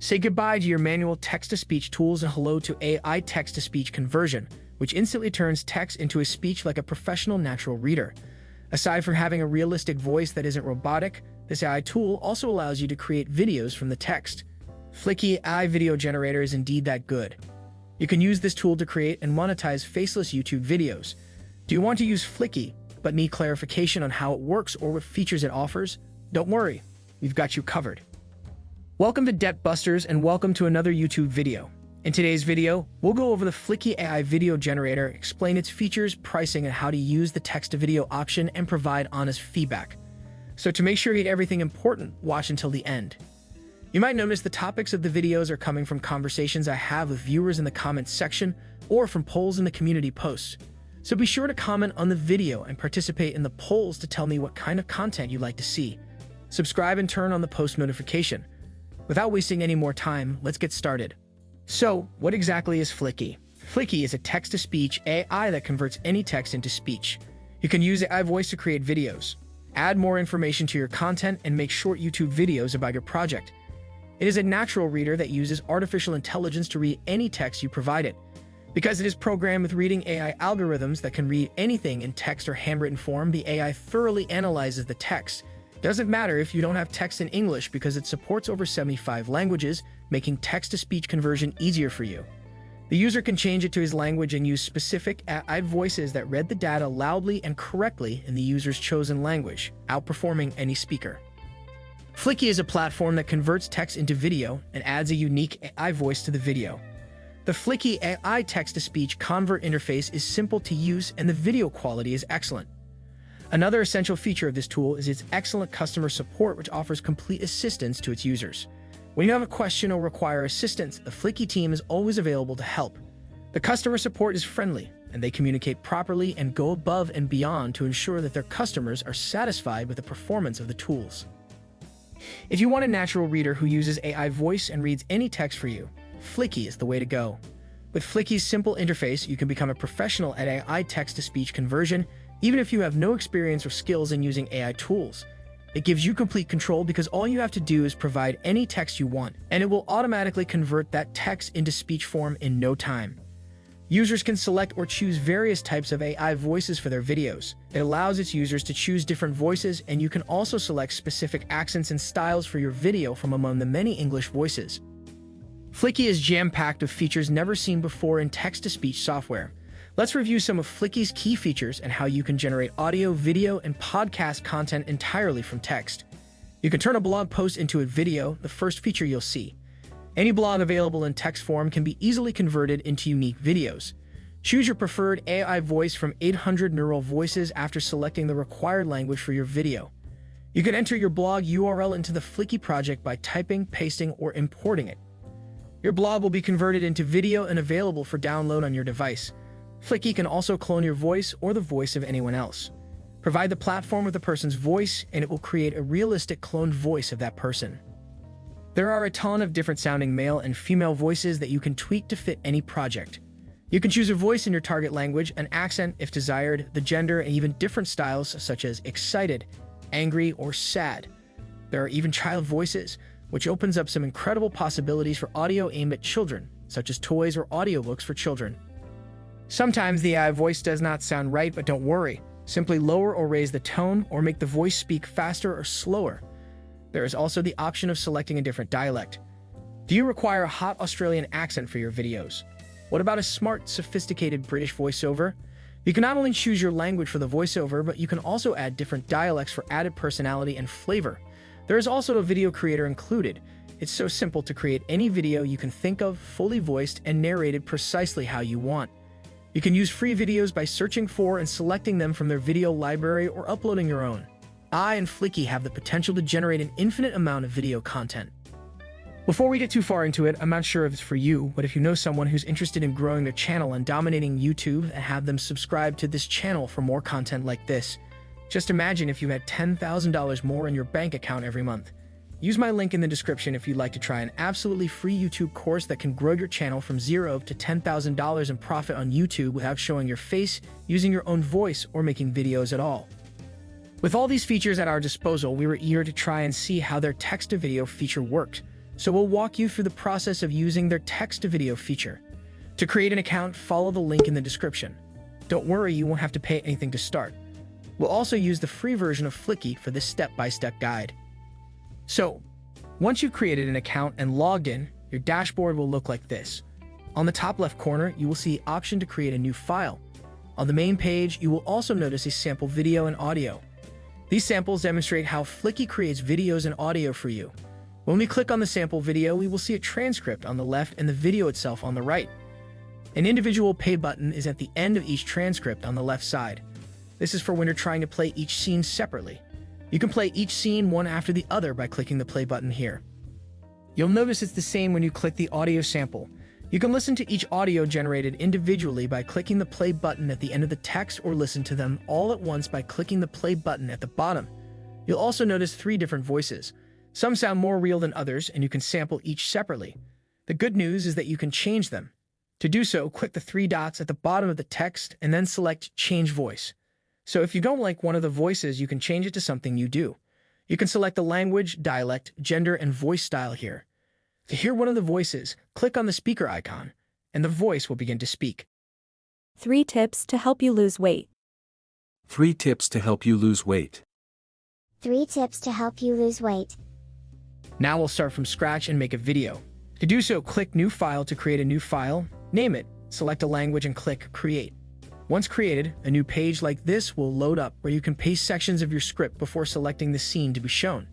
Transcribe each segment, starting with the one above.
Say goodbye to your manual text-to-speech tools and hello to AI text-to-speech conversion, which instantly turns text into a speech like a professional natural reader. Aside from having a realistic voice that isn't robotic, this AI tool also allows you to create videos from the text. Fliki AI Video Generator is indeed that good. You can use this tool to create and monetize faceless YouTube videos. Do you want to use Fliki, but need clarification on how it works or what features it offers? Don't worry, we've got you covered. Welcome to Debt Busters and welcome to another YouTube video. In today's video, we'll go over the Fliki AI Video Generator, explain its features, pricing, and how to use the text-to-video option and provide honest feedback. So to make sure you get everything important, watch until the end. You might notice the topics of the videos are coming from conversations I have with viewers in the comments section or from polls in the community posts. So be sure to comment on the video and participate in the polls to tell me what kind of content you'd like to see. Subscribe and turn on the post notification. Without wasting any more time, let's get started. So, what exactly is Fliki? Fliki is a text-to-speech AI that converts any text into speech. You can use AI voice to create videos, add more information to your content, and make short YouTube videos about your project. It is a natural reader that uses artificial intelligence to read any text you provide it. Because it is programmed with reading AI algorithms that can read anything in text or handwritten form, the AI thoroughly analyzes the text. Doesn't matter if you don't have text in English because it supports over 75 languages, making text-to-speech conversion easier for you. The user can change it to his language and use specific AI voices that read the data loudly and correctly in the user's chosen language, outperforming any speaker. Fliki is a platform that converts text into video and adds a unique AI voice to the video. The Fliki AI text-to-speech convert interface is simple to use and the video quality is excellent. Another essential feature of this tool is its excellent customer support, which offers complete assistance to its users. When you have a question or require assistance, the Fliki team is always available to help. The customer support is friendly, and they communicate properly and go above and beyond to ensure that their customers are satisfied with the performance of the tools. If you want a natural reader who uses AI voice and reads any text for you, Fliki is the way to go. With Fliki's simple interface, you can become a professional at AI text-to-speech conversion, even if you have no experience or skills in using AI tools. It gives you complete control because all you have to do is provide any text you want, and it will automatically convert that text into speech form in no time. Users can select or choose various types of AI voices for their videos. It allows its users to choose different voices, and you can also select specific accents and styles for your video from among the many English voices. Fliki is jam-packed with features never seen before in text-to-speech software. Let's review some of Fliki's key features and how you can generate audio, video, and podcast content entirely from text. You can turn a blog post into a video, the first feature you'll see. Any blog available in text form can be easily converted into unique videos. Choose your preferred AI voice from 800 neural voices after selecting the required language for your video. You can enter your blog URL into the Fliki project by typing, pasting, or importing it. Your blog will be converted into video and available for download on your device. Fliki can also clone your voice or the voice of anyone else. Provide the platform with a person's voice, and it will create a realistic cloned voice of that person. There are a ton of different sounding male and female voices that you can tweak to fit any project. You can choose a voice in your target language, an accent if desired, the gender, and even different styles such as excited, angry, or sad. There are even child voices, which opens up some incredible possibilities for audio aimed at children, such as toys or audiobooks for children. Sometimes the AI voice does not sound right, but don't worry. Simply lower or raise the tone or make the voice speak faster or slower. There is also the option of selecting a different dialect. Do you require a hot Australian accent for your videos? What about a smart, sophisticated British voiceover? You can not only choose your language for the voiceover, but you can also add different dialects for added personality and flavor. There is also a video creator included. It's so simple to create any video you can think of, fully voiced and narrated precisely how you want. You can use free videos by searching for and selecting them from their video library or uploading your own. I and Fliki have the potential to generate an infinite amount of video content. Before we get too far into it, I'm not sure if it's for you, but if you know someone who's interested in growing their channel and dominating YouTube, and have them subscribe to this channel for more content like this. Just imagine if you had $10,000 more in your bank account every month. Use my link in the description if you'd like to try an absolutely free YouTube course that can grow your channel from $0 to $10,000 in profit on YouTube without showing your face, using your own voice, or making videos at all. With all these features at our disposal, we were eager to try and see how their text-to-video feature worked. so we'll walk you through the process of using their text-to-video feature. To create an account, follow the link in the description. Don't worry, you won't have to pay anything to start. We'll also use the free version of Fliki for this step-by-step guide. So, once you've created an account and logged in, your dashboard will look like this. On the top left corner, you will see the option to create a new file. On the main page, you will also notice a sample video and audio. These samples demonstrate how Fliki creates videos and audio for you. When we click on the sample video, we will see a transcript on the left and the video itself on the right. An individual play button is at the end of each transcript on the left side. This is for when you're trying to play each scene separately. You can play each scene one after the other by clicking the play button here. You'll notice it's the same when you click the audio sample. You can listen to each audio generated individually by clicking the play button at the end of the text or listen to them all at once by clicking the play button at the bottom. You'll also notice 3 different voices. Some sound more real than others, and you can sample each separately. The good news is that you can change them. To do so, click the 3 dots at the bottom of the text and then select Change Voice. So if you don't like one of the voices, you can change it to something you do. You can select the language, dialect, gender, and voice style here. To hear one of the voices, click on the speaker icon, and the voice will begin to speak. 3 tips to help you lose weight. 3 tips to help you lose weight. 3 tips to help you lose weight. Now we'll start from scratch and make a video. To do so, click New File to create a new file, name it, select a language and click Create. Once created, a new page like this will load up where you can paste sections of your script before selecting the scene to be shown.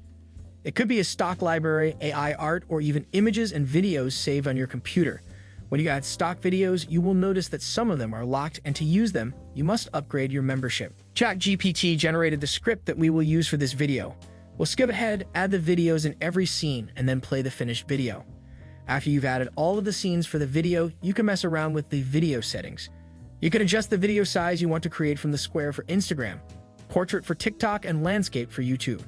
It could be a stock library, AI art, or even images and videos saved on your computer. When you add stock videos, you will notice that some of them are locked, and to use them, you must upgrade your membership. ChatGPT generated the script that we will use for this video. We'll skip ahead, add the videos in every scene, and then play the finished video. After you've added all of the scenes for the video, you can mess around with the video settings. You can adjust the video size you want to create from the square for Instagram, portrait for TikTok, and landscape for YouTube.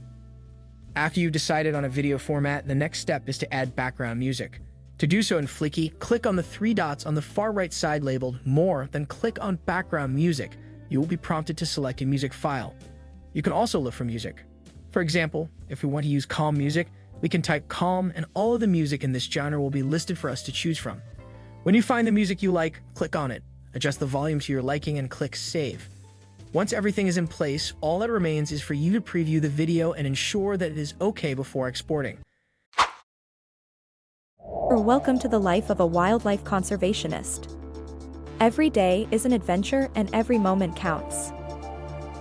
After you've decided on a video format, the next step is to add background music. To do so in Fliki, click on the 3 dots on the far right side labeled More, then click on Background Music. You will be prompted to select a music file. You can also look for music. For example, if we want to use calm music, we can type calm, and all of the music in this genre will be listed for us to choose from. When you find the music you like, click on it, adjust the volume to your liking, and click Save. Once everything is in place, all that remains is for you to preview the video and ensure that it is okay before exporting. Welcome to the life of a wildlife conservationist. Every day is an adventure and every moment counts.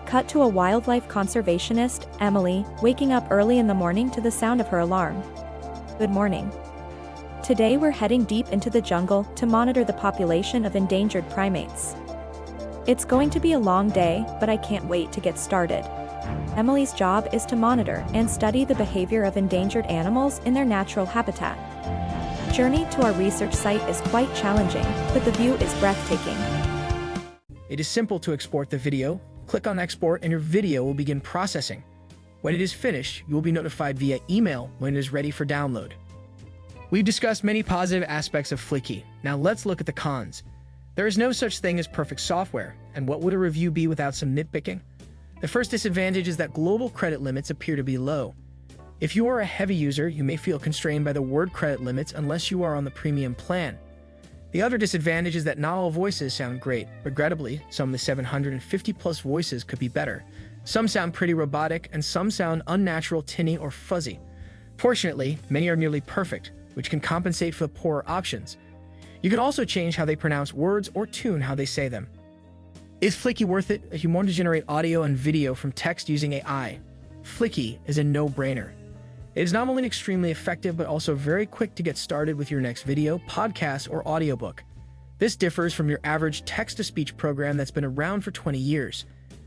Cut to a wildlife conservationist, Emily, waking up early in the morning to the sound of her alarm. Good morning. Today we're heading deep into the jungle to monitor the population of endangered primates. It's going to be a long day, but I can't wait to get started. Emily's job is to monitor and study the behavior of endangered animals in their natural habitat. Journey to our research site is quite challenging, but the view is breathtaking. It is simple to export the video. Click on Export and your video will begin processing. When it is finished, you will be notified via email when it is ready for download. We've discussed many positive aspects of Fliki. Now let's look at the cons. There is no such thing as perfect software, and what would a review be without some nitpicking? The first disadvantage is that global credit limits appear to be low. If you are a heavy user, you may feel constrained by the word credit limits unless you are on the premium plan. The other disadvantage is that not all voices sound great. Regrettably, some of the 750 plus voices could be better. Some sound pretty robotic, and some sound unnatural, tinny, or fuzzy. Fortunately, many are nearly perfect, which can compensate for the poorer options. You can also change how they pronounce words or tune how they say them. Is Fliki worth it if you want to generate audio and video from text using AI? Fliki is a no-brainer. It is not only extremely effective, but also very quick to get started with your next video, podcast, or audiobook. This differs from your average text-to-speech program that's been around for 20 years.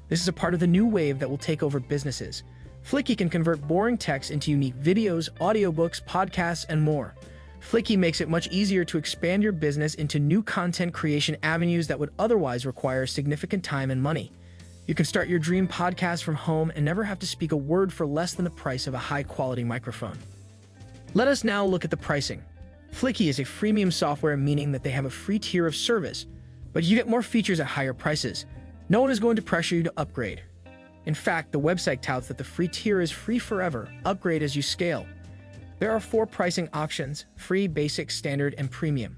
This is a part of the new wave that will take over businesses. Fliki can convert boring text into unique videos, audiobooks, podcasts, and more. Fliki makes it much easier to expand your business into new content creation avenues that would otherwise require significant time and money. You can start your dream podcast from home and never have to speak a word for less than the price of a high-quality microphone. Let us now look at the pricing. Fliki is a freemium software, meaning that they have a free tier of service, but you get more features at higher prices. No one is going to pressure you to upgrade. In fact, the website touts that the free tier is free forever, upgrade as you scale. There are 4 pricing options: free, basic, standard, and premium.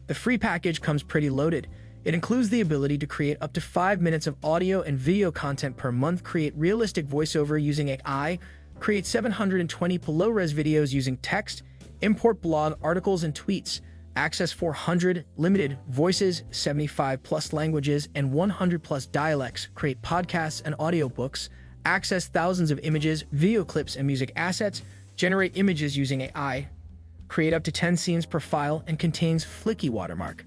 The free package comes pretty loaded. It includes the ability to create up to 5 minutes of audio and video content per month, create realistic voiceover using AI, create 720 low-res videos using text, import blog articles and tweets, access 400 limited voices, 75 plus languages, and 100 plus dialects, create podcasts and audiobooks, access thousands of images, video clips, and music assets, generate images using AI, create up to 10 scenes per file, and contains Fliki watermark.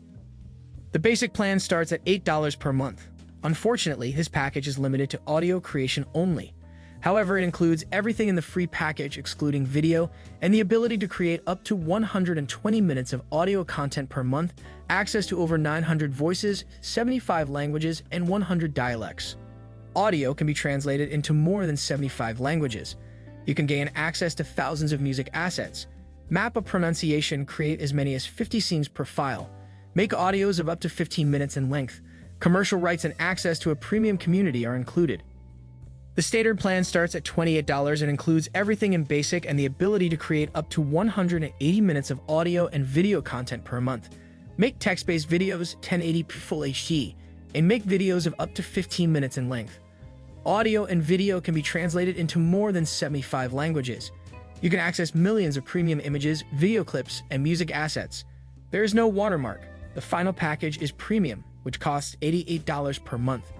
The basic plan starts at $8 per month. Unfortunately, this package is limited to audio creation only. However, it includes everything in the free package excluding video and the ability to create up to 120 minutes of audio content per month, access to over 900 voices, 75 languages, and 100 dialects. Audio can be translated into more than 75 languages. You can gain access to thousands of music assets, map a pronunciation, create as many as 50 scenes per file, make audios of up to 15 minutes in length. Commercial rights and access to a premium community are included. The standard plan starts at $28 and includes everything in basic and the ability to create up to 180 minutes of audio and video content per month, make text-based videos 1080p Full HD, and make videos of up to 15 minutes in length. Audio and video can be translated into more than 75 languages. You can access millions of premium images, video clips, and music assets. There is no watermark. The final package is premium, which costs $88 per month.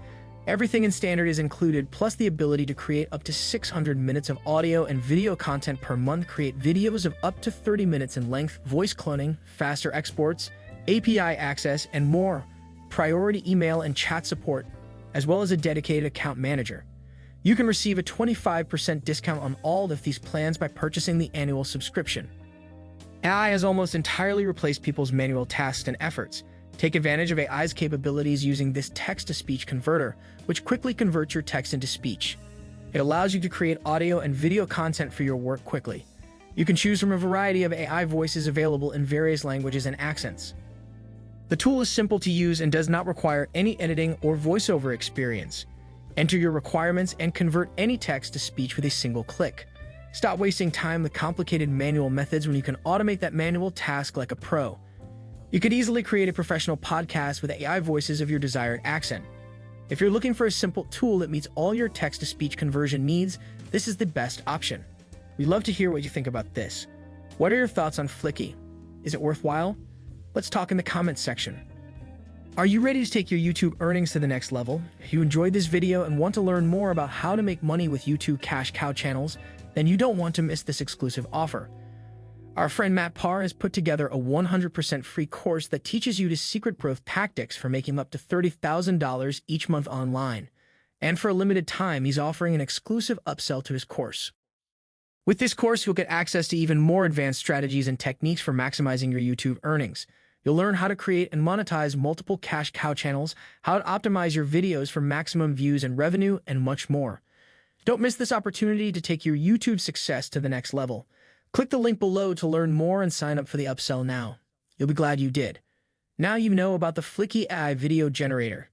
Everything in standard is included, plus the ability to create up to 600 minutes of audio and video content per month, create videos of up to 30 minutes in length, voice cloning, faster exports, API access, and more, priority email and chat support, as well as a dedicated account manager. You can receive a 25% discount on all of these plans by purchasing the annual subscription. AI has almost entirely replaced people's manual tasks and efforts. Take advantage of AI's capabilities using this text-to-speech converter, which quickly converts your text into speech. It allows you to create audio and video content for your work quickly. You can choose from a variety of AI voices available in various languages and accents. The tool is simple to use and does not require any editing or voiceover experience. Enter your requirements and convert any text to speech with a single click. Stop wasting time with complicated manual methods when you can automate that manual task like a pro. You could easily create a professional podcast with AI voices of your desired accent. If you're looking for a simple tool that meets all your text-to-speech conversion needs, this is the best option. We'd love to hear what you think about this. What are your thoughts on Fliki? Is it worthwhile? Let's talk in the comments section. Are you ready to take your YouTube earnings to the next level? If you enjoyed this video and want to learn more about how to make money with YouTube cash cow channels, then you don't want to miss this exclusive offer. Our friend Matt Parr has put together a 100% free course that teaches you the secret growth tactics for making up to $30,000 each month online. And for a limited time, he's offering an exclusive upsell to his course. With this course, you'll get access to even more advanced strategies and techniques for maximizing your YouTube earnings. You'll learn how to create and monetize multiple cash cow channels, how to optimize your videos for maximum views and revenue, and much more. Don't miss this opportunity to take your YouTube success to the next level. Click the link below to learn more and sign up for the upsell now. You'll be glad you did. Now you know about the Fliki AI Video Generator.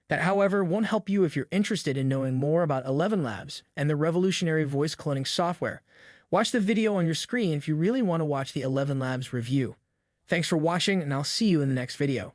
That, however, won't help you if you're interested in knowing more about 11 Labs and the revolutionary voice cloning software. Watch the video on your screen if you really want to watch the 11 Labs review. Thanks for watching, and I'll see you in the next video.